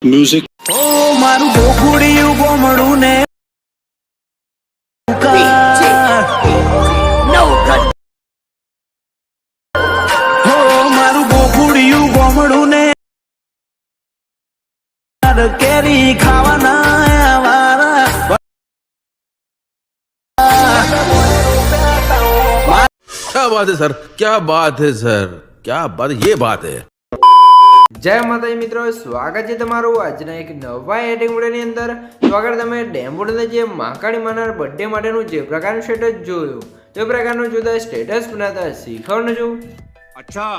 Music મારું ગોકુડિયું ગોમડું ને મારું ગોકુડિયું ગોમડું ને કેરી ખાવાના વારા क्या बात है सर, क्या बात है सर, क्या बात, ये बात है। જય માતાજી મિત્રો, સ્વાગત છે તમારું આજના એક નવા એડિંગ વિડીયોની અંદર। તો આગળ તમે ડેમ્બોડને જે મહાકાળી માના બર્થડે માટેનું જે પ્રકારનું સ્ટેટસ જોયું તે પ્રકારનું જોતા સ્ટેટસ બનાવતા શીખવાનું છું। અચ્છા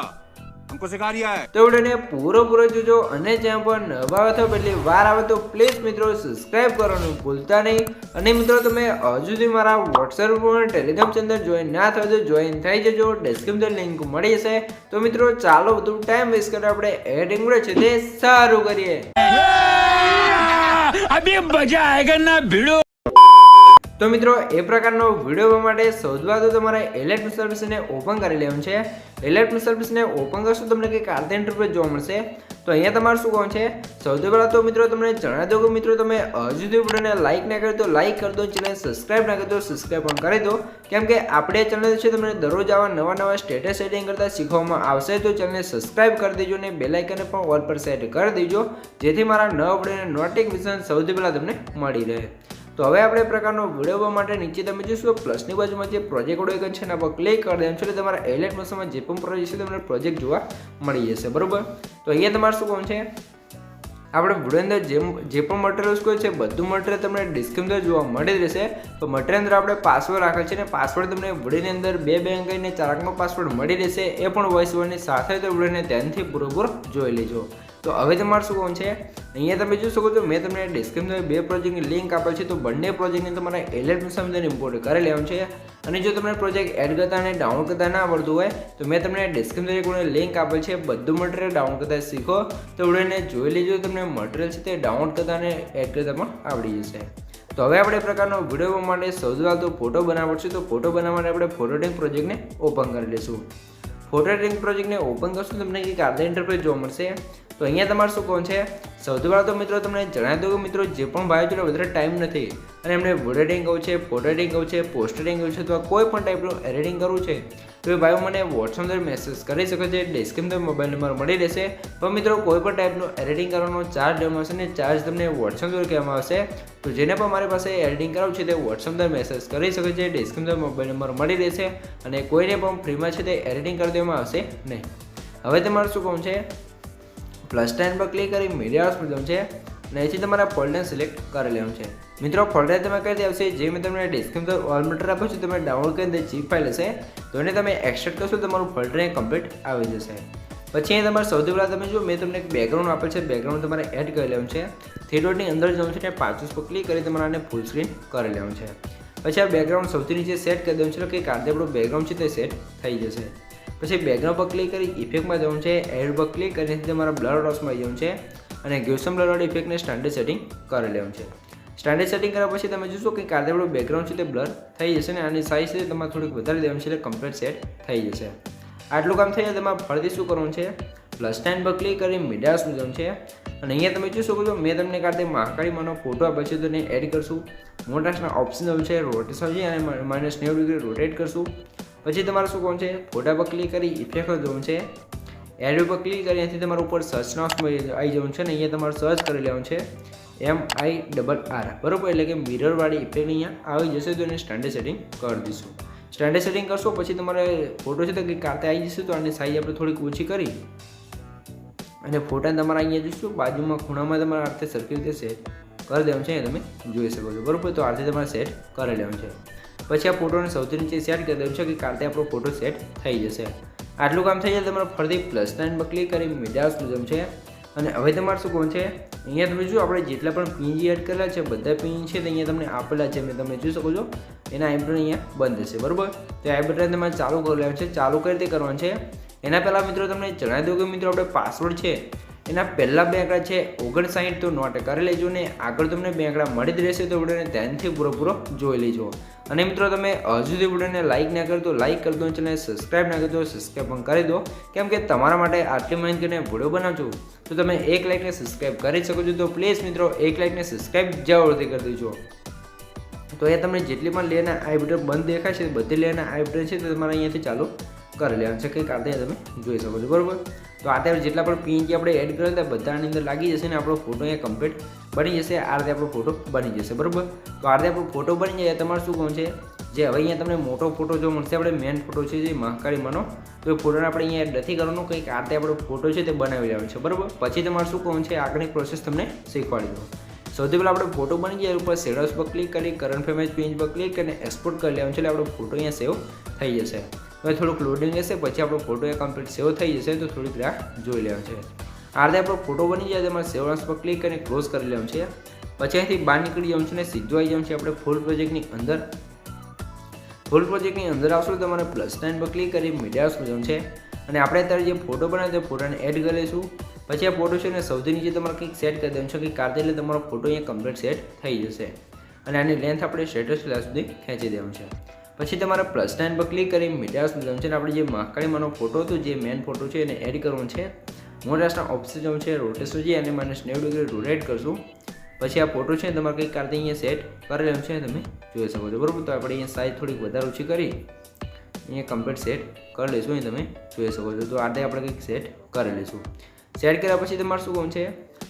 हमको सिखा रिया है। તો વિડીયોને પૂરો જોજો અને જ્યાં પણ નવા આવે તો પહેલી વાર આવે તો પ્લીઝ મિત્રો સબસ્ક્રાઇબ કરવાનું ભૂલતા નહીં। અને મિત્રો તમે હજુ સુધી મારા વોટ્સએપ પર ટેલિગ્રામ ચેનલ જોઈન ના થયો તો જોઈન થઈ જજો, ડિસ્ક્રિપ્શન લિંક મળી જશે। તો મિત્રો ચાલો વધુ ટાઈમ વેસ્ટ કરે આપણે એડિંગ વિડીયો છે તે સારું કરીએ। અભી મજા આયેગા ના ભીડો। તો મિત્રો એ પ્રકારનો વિડીયો માટે સૌથી પહેલા તો તમારે એલર્ટ સર્વિસને ઓપન કરી લેવાનું છે। એલર્ટ સર્વિસને ઓપન કરશો તમને કંઈક આ ઇન્ટરફેસ જોવા મળશે। તો અહીંયા તમારે શું કામ છે, સૌથી પહેલા તો મિત્રો તમને જણાવી દઉં કે મિત્રો તમે હજુ સુધી વિડીયોને લાઈક ના કરી તો લાઈક કરી દો, ચેનલ સબસ્ક્રાઇબ ના કરી તો સબસ્ક્રાઇબ પણ કરી દો, કેમ કે આપણે ચેનલ છે તમને દરરોજ આવા નવા સ્ટેટસ સેટિંગ કરતા શીખવામાં આવશે। તો ચેનલને સબસ્ક્રાઇબ કરી દેજો અને બેલ આઇકનને પણ ઓલ પર સેટ કરી દેજો, જેથી મારા નવા વિડીયોના નોટિફિકેશન સૌથી પહેલા તમને મળી રહે। તો હવે આપણે પ્રકારનો વિડીયો માટે નીચે તમે જોશો પ્લસની બાજુમાં જે પ્રોજેક્ટ આઇકન છે એના પર ક્લિક કરી દેવાનું છે એટલે તમારા એલર્ટ મોશનમાં જે પણ પ્રોજેક્ટ છે તમને પ્રોજેક્ટ જોવા મળી જશે, બરોબર। તો અહીંયા તમારે શું કામ છે, આપણે વિડીયો અંદર જે પણ મટીરિયલ્સ કોઈ છે બધું મટીરિયલ તમને ડિસ્ક્રિપ્શન જોવા મળી રહેશે। તો મટીરિયલ અંદર આપણે પાસવર્ડ રાખેલ છે ને પાસવર્ડ તમને વિડીયોની અંદર 2 અંક અને 4 અંકનો પાસવર્ડ મળી રહેશે, એ પણ વોઇસ ઓવરની સાથે તો વિડીયોને ધ્યાનથી પૂરેપૂરો જોઈ લેજો। તો હવે તમારે શું કામ છે, અહીંયા તમે જોઈ શકો છો મેં તમને ડિસ્ક્રિપ્શનમાં 2 પ્રોજેક્ટની લિંક આપેલ છે। તો બંને પ્રોજેક્ટને તમારે એલર્ટ મોશનમાં ઇમ્પોર્ટ કરી લેવાનું છે। અને જો તમને પ્રોજેક્ટ એડ કરતા અને ડાઉનલોડ કરતા ના આવડતું હોય તો મેં તમને ડિસ્ક્રિપ્શનમાં લિંક આપેલ છે, બધું મટીરિયલ ડાઉનલોડ કરતા શીખો તો વિડીયોને જોઈ લેજો, તમને મટીરિયલ છે તે ડાઉનલોડ કરતા અને એડ કરતા પણ આવડી જશે। તો હવે આપણે પ્રકારનો વિડીયો માટે સૌથી પહેલાં તો ફોટો બનાવવો પડશે। તો ફોટો બનાવવા માટે આપણે ફોટો એડિટિંગ પ્રોજેક્ટને ઓપન કરી લઈશું। ફોટો એડિટિંગ પ્રોજેક્ટને ઓપન કરશું તમને કંઈક આધા ઇન્ટરફેસ જોવા મળશે। તો અહીંયા તમારે શું કહું છે, સૌથી પહેલાં તો મિત્રો તમને જણાવી દઉં કે મિત્રો જે પણ ભાઈઓ જોડે વધારે ટાઈમ નથી અને એમને વિડીયો એડિટિંગ કરવું છે, ફોટો એડિટિંગ કરવું છે, પોસ્ટ એડિટિંગ કરવું છે, અથવા કોઈ પણ ટાઈપનું એડિટિંગ કરવું છે તો એ ભાઈઓ મને વોટ્સઅપ પર મેસેજ કરી શકે છે, ડિસ્ક્રિપ્શનમાં મોબાઈલ નંબર મળી રહેશે। પણ મિત્રો કોઈ પણ ટાઈપનું એડિટિંગ કરવાનો ચાર્જ લેવામાં આવશે ને ચાર્જ તમને વોટ્સઅપ પર કહેવામાં આવશે। તો જેને પણ મારી પાસે એડિટિંગ કરાવવું છે તે વોટ્સઅપ પર મેસેજ કરી શકે છે, ડિસ્ક્રિપ્શનમાં મોબાઈલ નંબર મળી રહેશે અને કોઈને પણ ફ્રીમાં છે તે એડિટિંગ કરી દેવામાં આવશે નહીં। હવે તમારે શું કહું છે, પ્લસ ટાઈમ પર ક્લિક કરી મીડિયા હાઉસ પર જવું છે અને અહીંથી તમારા ફોલ્ડર સિલેક્ટ કરી લેવાનું છે। મિત્રો ફોલ્ડર તમે કઈ દે આવશે જે મેં તમને ડિસ્ક્રિપ્શન ઓલ મટીરિયલ આપ્યું છે તમે ડાઉનલોડ કરીને ઝીપ ફાઇલ હશે તો એને તમે એક્સટ્રેક્ટ કરશો તમારું ફોલ્ડર કમ્પ્લીટ આવી જશે। પછી અહીં તમારે સૌથી પહેલાં તમે જો મેં તમને એક બેકગ્રાઉન્ડ આપેલ છે, બેકગ્રાઉન્ડ તમારે એડ કરી લેવાનું છે। 3 ડોટની અંદર જવું છે અને 5 પર ક્લિક કરી તમારે આને ફૂલ સ્ક્રીન કરી લેવાનું છે। પછી આ બેકગ્રાઉન્ડ સૌથી નીચે સેટ કરી દેવાનું છે કે કારણે આપણું બેકગ્રાઉન્ડ છે તે સેટ થઈ જશે। પછી બેકગ્રાઉન્ડ પર ક્લિક કરી ઇફેક્ટમાં જવું છે, એડ પર ક્લિક કરીને તમારા બ્લર ડોટ્સમાં જવું છે અને ગ્યુસમ બ્લર ઇફેક્ટને સ્ટાન્ડર્ડ સેટિંગ કરી લેવાનું છે। સ્ટાન્ડર્ડ સેટિંગ કર્યા પછી તમે જોશો કે કારણે આપણું બેકગ્રાઉન્ડ છે તે બ્લર થઈ જશે ને આની સાઇઝ છે તમારે થોડીક વધારી દેવાની છે એટલે કમ્પ્લીટ સેટ થઈ જશે। આટલું કામ થઈ જાય તમારે ફરીથી શું કરવાનું છે, પ્લસ ટાઈમ પર ક્લિક કરી મીડિયા હાઉસમાં જવું છે અને અહીંયા તમે જોઈ શકો છો મેં તમને કારણે મહાકાળી માનો ફોટો આપે છે તો એને એડ કરશું। મોટાસના ઓપ્શન છે રોટેશન છે અને -90 ડિગ્રી રોટેટ કરશું। પછી તમારે શું કરવાનું છે, ફોટા પર ક્લિક કરી ઇફેક્ટ જવું છે, એડ પર ક્લિક કરી અહીંથી તમારા ઉપર સર્ચના ઓપ્શનમાં આવી જવું છે ને અહીંયા તમારે સર્ચ કરી લેવાનું છે MIRR, બરોબર, એટલે કે મિરરવાળી ઇફેક્ટ અહીંયા આવી જશે તો એને સ્ટાન્ડર્ડ સેટિંગ કરી દઈશું। સ્ટાન્ડર્ડ સેટિંગ કરશો પછી તમારે ફોટો છે તો કંઈક કાતે આવી જશે તો આની સાઈઝ આપણે થોડીક ઓછી કરી અને ફોટા તમારે અહીંયા જોઈશું બાજુમાં ખૂણામાં તમારે આ રીતે સરખી રીતે સેટ કરી દેવાનું છે, તમે જોઈ શકો છો, બરોબર। તો આ રીતે તમારે સેટ કરી લેવાનું છે। પછી આ ફોટોને સૌથી નીચે સેટ કરી દેવું છે કે કારણે આપણો ફોટો સેટ થઈ જશે। આટલું કામ થઈ જાય તમારે ફરીથી પ્લસ સાઇન પર ક્લિક કરી મીડિયા હાઉસ જવું છે અને હવે તમારે શું કહું છે, અહીંયા તમે જો આપણે જેટલા પણ પીએનજી એડ કરેલા છે બધા પીએનજી છે તો અહીંયા તમને આપેલા છે મેં તમે જોઈ શકો છો એના આઈ બટન અહીંયા બંધ હશે, બરોબર। તો આઈ બટન તમારે ચાલુ કરી લેવાનું છે। ચાલુ કઈ રીતે કરવાનું છે એના પહેલાં મિત્રો તમને જણાવી દઉં કે મિત્રો આપણે પાસવર્ડ છે એના પહેલાં બે આંકડા છે 59 તો નોટ કરી લેજો ને આગળ તમને બે આંકડા મળી જ રહેશે તો વિડીયોને ધ્યાનથી પૂરો જોઈ લેજો. અને મિત્રો તમે હજુ સુધી વિડીયોને લાઇક ના કરો તો લાઇક કરી દો, ચેનલને સબસ્ક્રાઇબ ના કરી દો સબસ્ક્રાઇબ પણ કરી દો, કેમ કે તમારા માટે આટલી માહિતી કરીને વિડીયો બનાવું છું તો તમે 1 લાઇક ને સબસ્ક્રાઇબ કરી શકો છો. તો પ્લીઝ મિત્રો 1 લાઇક ને સબસ્ક્રાઇબ જરૂરથી કરી દેજો. તો એ તમને જેટલી પણ લેના આઈ બટન બંધ દેખાય છે બધી લેના આઈ બટન છે તો તમારે અહીંયાથી ચાલુ કરી લેવાનું છે. કંઈક આ તમે જોઈ શકો છો બરાબર. તો આ રીતે જેટલા પણ પીએનજી આપણે એડ કરેલા હતા બધાની અંદર લાગી જશે ને આપણો ફોટો અહીંયા કમ્પ્લીટ બની જશે. આ રીતે આપણો ફોટો બની જશે બરાબર. તો આ રીતે આપણો ફોટો બની જાય તમારે શું કહું છે જે હવે અહીંયા તમને મોટો ફોટો જો મળશે આપણે મેન ફોટો છે જે મહાકાળી માનો તો એ ફોટોને આપણે અહીંયા એડ નથી કરવાનો. કંઈક આ રીતે આપણો ફોટો છે તે બનાવી લેવાનો છે બરાબર. પછી તમારે શું કહું છે આગળની પ્રોસેસ તમને શીખવાડી દઉં. સૌથી પહેલાં આપણે ફોટો બની જાય ઉપર શેડોઝ પર ક્લિક કરી કરંટ ફ્રેમ પેજ પર ક્લિક કરીને એક્સપોર્ટ કરી લેવાનું છે એટલે આપણો ફોટો અહીંયા સેવ થઈ જશે. હવે થોડુંક લોડિંગ લેશે પછી આપણો ફોટો એ કમ્પ્લીટ સેવ થઈ જશે તો થોડીક રાહ જોઈ લેવાનું છે. આ રીતે આપણો ફોટો બની જાય તમારે સેવ એઝ પર ક્લિક કરીને ક્લોઝ કરી લેવાનું છે. પછી અહીંથી બહાર નીકળી જવાનું છે ને સીધું આવી જવાનું છે આપણે ફૂલ પ્રોજેક્ટની અંદર. ફૂલ પ્રોજેક્ટની અંદર આવશો તો તમારે +9 પર ક્લિક કરી મીડિયા હાઉસ જવાનું છે અને આપણે અત્યારે જે ફોટો બનાવ્યો તે ફોટોને એડ કરી લઈશું. પછી આ ફોટો છે ને સૌથી નીચે તમારે કંઈક સેટ કરી દેવાનું છે કે કાઢે એટલે તમારો ફોટો અહીંયા કમ્પ્લીટ સેટ થઈ જશે અને આની લેન્થ આપણે સ્ટેટસ ક્લાસ સુધી ખેંચી દેવાનું છે. પછી તમારે +9 પર ક્લિક કરી મીડિયા હાઉસ જવાનું છે અને આપણે જે મહાકાળી માનો ફોટો હતો જે મેન ફોટો છે એને એડ કરવાનો છે. મોટાસના ઓપ્શન જવાનું છે રોટેશન છે અને -90 ડિગ્રી રોટેટ કરશું. પછી આ ફોટો છે તમારે કંઈક કાઢે અહીંયા સેટ કરી લેવાનું છે તમે જોઈ શકો છો બરાબર. તો આપણે અહીંયા સાઈઝ થોડીક વધારે ઓછી કરી અહીંયા કમ્પ્લીટ સેટ કરી લઈશું. અહીં તમે જોઈ શકો છો. તો આ રીતે આપણે કંઈક સેટ કરી લઈશું. સેટ કર્યા પછી તમારે શું કહું છે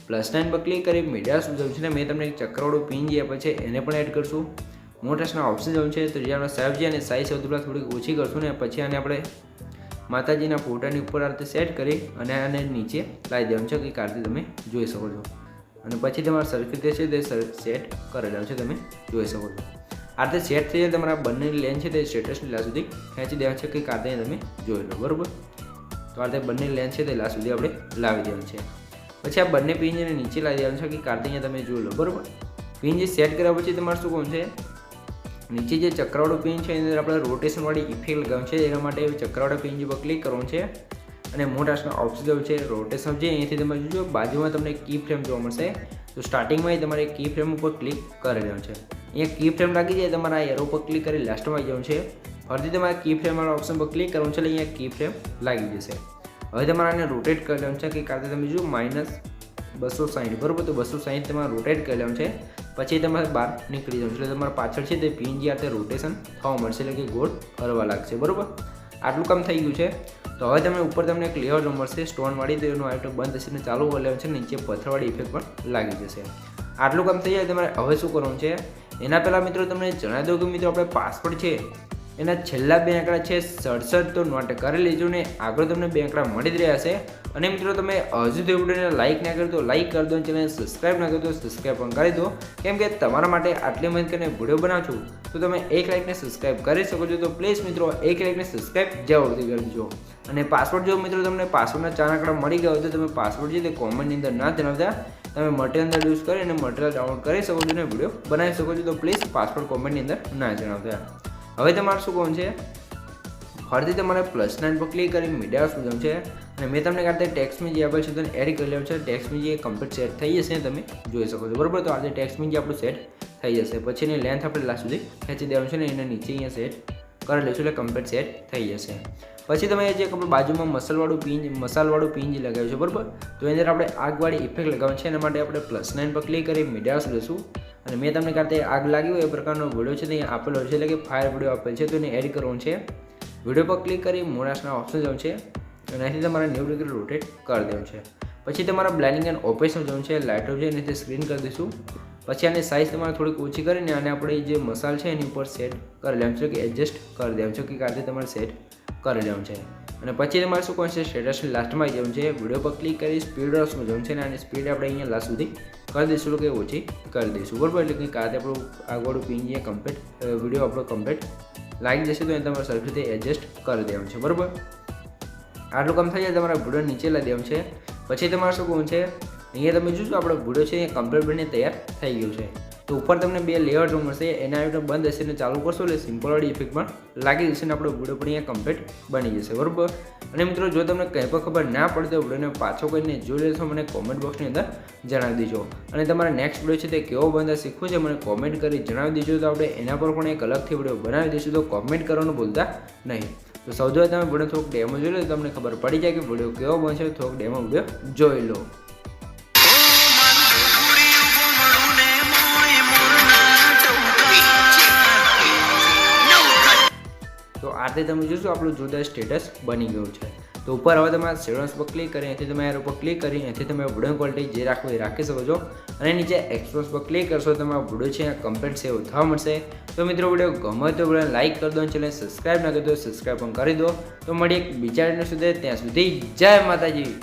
+9 પર ક્લિક કરી મીડિયા શું જવું છે ને મેં તમને એક ચક્રવાળું પિન જે આપે છે એને પણ એડ કરશું. મોટાસના ઓપ્શન જવું છે તો જે આપણે સાહેબ છે અને સાઈઝ સૌથી પહેલાં થોડીક ઓછી કરશું ને પછી આને આપણે માતાજીના ફોટાની ઉપર આ રીતે સેટ કરી અને આને નીચે લાવી દેવાનું છે કંઈક આ રીતે તમે જોઈ શકો છો. અને પછી તમારે સરખી રીતે છે તે સેટ કરેલા છે તમે જોઈ શકો છો. આ રીતે સેટ થઈ જાય તમારા બંનેની લેન્થ છે તે સ્ટેટસની લાસ્ટ સુધી ખેંચી દેવાનું છે કંઈક આ રીતે તમે જોઈ લો બરાબર. તો આ રીતે બંને લેન્થ છે તે લાસ્ટ સુધી આપણે લાવી દેવાનું છે. પછી આ બંને પિંજને નીચે લાવી દેવાનું છે કે કાઢી અહીંયા તમે જોઈ લો બરાબર. પિંજ સેટ કર્યા પછી તમારે શું કહું છે નીચે જે ચક્રવાળું પિન છે એની અંદર આપણે રોટેશનવાળી ઇફેક્ટ લગાવવાનું છે. એના માટે ચક્રવાળા પિન પર ક્લિક કરવાનું છે અને મોટાસના ઓપ્શન છે રોટેશન છે અહીંથી તમે જોજો બાજુમાં તમને કી ફ્રેમ જોવા મળશે. તો સ્ટાર્ટિંગમાં તમારે કી ફ્રેમ ઉપર ક્લિક કરી દેવાનું છે. અહીંયા કી ફ્રેમ લાગી જાય તમારે આ એરો પર ક્લિક કરી લાસ્ટમાં આવી જવાનું છે. ફરીથી તમારે કી ફ્રેમવાળા ઓપ્શન પર ક્લિક કરવાનું છે એટલે અહીંયા કી ફ્રેમ લાગી જશે. હવે તમારે આને રોટેટ કરી લેવાનું છે કે કાતે તમે જો -260 બરાબર. તો 260 તમારે રોટેટ કરી લેવાનું છે. પછી તમારે બહાર નીકળી જવાનું છે એટલે તમારે પાછળ છે તે પિન જે આ રોટેશન થવા મળશે એટલે કે ગોળ ફરવા લાગશે બરાબર. આટલું કામ થઈ ગયું છે. તો હવે તમે ઉપર તમને એક લેયર જોવા મળશે સ્ટોનવાળી તો એનું આઈટમ બંધ થશે ને ચાલુ કરી લેવાનું છે. નીચે પથ્થરવાળી ઇફેક્ટ પણ લાગી જશે. આટલું કામ થઈ જાય તમારે હવે શું કરવાનું છે એના પહેલાં મિત્રો તમને જણાવી દઉં કે મિત્રો આપણે પાસવર્ડ છે એના છેલ્લા બે આંકડા છે 67 તો નોટ કરી લેજો ને આગળ તમને બે આંકડા મળી જ રહ્યા છે. અને મિત્રો તમે હજુ સુધી વિડીયોને લાઇક ના કરી તો લાઇક કરી દો, ચેનલને સબસ્ક્રાઇબ ના કરી દો સબસ્ક્રાઇબ પણ કરી દો, કેમ કે તમારા માટે આટલી મહેનત કરીને વિડીયો બનાવું છું તો તમે 1 લાઇકને સબસ્ક્રાઇબ કરી શકો છો. તો પ્લીઝ મિત્રો 1 લાઇકને સબસ્ક્રાઇબ જરૂરથી કરી દેજો. અને પાસવર્ડ જો મિત્રો તમને પાસવર્ડના 4 આંકડા મળી ગયા હોય તો તમે પાસવર્ડ છે તે કોમેન્ટની અંદર ના જણાવતા તમે મટીરિયલ અંદર યુઝ કરીને મટીરિયલ ડાઉનલોડ કરી શકો છો અને વિડીયો બનાવી શકો છો. તો પ્લીઝ પાસવર્ડ કોમેન્ટની અંદર ના જણાવતા. હવે તમારે શું કહું છે ફરીથી તમારે +9 પર ક્લિક કરી મીડિયા હાઉસ જવાનું છે અને મેં તમને કાઢતે ટેક્સ્ટમાં જે આપેલ છે તેને એડ કરી લેવાનું છે. ટેક્સ્ટમાં જે કમ્પ્લીટ સેટ થઈ જશે તમે જોઈ શકો છો બરાબર. તો આજે ટેક્સ્ટમાં જે આપણું સેટ થઈ જશે પછી એની લેન્થ આપણે લાસ્ટ સુધી ખેંચી દેવાનું છે ને એને નીચે અહીંયા સેટ કરી લઈશું એટલે કમ્પ્લીટ સેટ થઈ જશે. પછી તમે જે આપણે બાજુમાં મસાલવાળું પિન જે લગાવ્યું છે બરાબર. તો એની અંદર આપણે આગવાળી ઇફેક્ટ લગાવવાની છે એના માટે આપણે +9 પર ક્લિક કરી મીડિયા હાઉસ લઈશું અને મેં તમને કાઢતે આગ લાગી હોય એ પ્રકારનો વિડીયો છે તે આપેલો છે એટલે કે ફાયર વિડીયો આપેલ છે તો એને એડ કરવાનું છે. વિડીયો પર ક્લિક કરી મોનાસના ઓપ્શન જવાનું છે અને અહીંથી તમારે 90 ડિગ્રી રોટેટ કરી દેવાનું છે. પછી તમારા બ્લાઇન્ડિંગ એન્ડ ઓપરેશન જવાનું છે લાઇટો છે એનાથી સ્ક્રીન કરી દઈશું. પછી આની સાઇઝ તમારે થોડીક ઓછી કરીને આને આપણે જે મસાલ છે એની ઉપર સેટ કરી લેવાનું છે કે એડજસ્ટ કરી દેવાનું છે કે કાતે તમારે સેટ કરી લેવાનું છે. અને પછી તમારે શું કરવાનું છે સ્ટેટસની લાસ્ટમાં આવી જવાનું છે. વિડીયો પર ક્લિક કરી સ્પીડ રસમાં જવાનું છે અને આની સ્પીડ આપણે અહીંયા લાસ્ટ સુધી કરી દઈશું કે ઓછી કરી દઈશું બરાબર. એટલે કે કાતે આપણું આગળનું પિન જે કમ્પ્લીટ વિડીયો આપણો કમ્પ્લીટ લાગી જશે તો એને તમારે સરખી રીતે એડજસ્ટ કરી દેવાનું છે બરાબર. આટલું કામ થઈ જાય તમારા વિડીયો નીચે લાવી દેવાનું છે. પછી તમારે શું કરવું છે અહીંયા તમે જોશો આપણો વિડીયો છે એ કમ્પ્લીટ બનીને તૈયાર થઈ ગયું છે. તો ઉપર તમને બે લેયર જોવા મળશે, એના આવી બંધ હશે ને ચાલુ કરશો એટલે સિમ્પલ વાળી ઇફેક્ટ પણ લાગી જશે ને આપણો વિડીયો પણ અહીંયા કમ્પ્લીટ બની જશે, બરોબર. અને મિત્રો જો તમને કંઈ પણ ખબર ના પડે તો વિડીયોને પાછો કરીને જોઈ લેશો, મને કોમેન્ટ બોક્સની અંદર જણાવી દેજો. અને તમારા નેક્સ્ટ વિડીયો છે તે કેવો બંધ શીખવું છે મને કોમેન્ટ કરી જણાવી દેજો, તો આપણે એના પર પણ એક અલગથી વિડીયો બનાવી દઈશું. તો કોમેન્ટ કરવાનું ભૂલતા નહીં. તો સૌથી તમે વિડીયો થોડોક ડેમો જોઈ લો, તમને ખબર પડી જાય કે વિડીયો કેવો બનશે. થોડોક ડેમો વિડીયો જોઈ લો. તો આથી તમે જોશો આપણું જોરદાર સ્ટેટસ બની ગયું છે. તો ઉપર હવે તમારે સેટિંગ્સ પર ક્લિક કરી અહીંથી તમે એર ઉપર ક્લિક કરી અહીંથી તમે વિડીયો ક્વોલિટી જે રાખવું એ રાખી શકો છો. અને નીચે એક્સપ્રેસ પર ક્લિક કરશો તમારો વિડીયો છે કમ્પ્લીટ સેવ થવા મળશે. તો મિત્રો વિડીયો ગમે તો વિડીયો લાઈક કરી દો, ચેનલ સબસ્ક્રાઈબ ના કરી દો સબસ્ક્રાઈબ પણ કરી દો. તો મળીએ એક બીજા વિડીયો સુધી, ત્યાં સુધી જય માતાજી.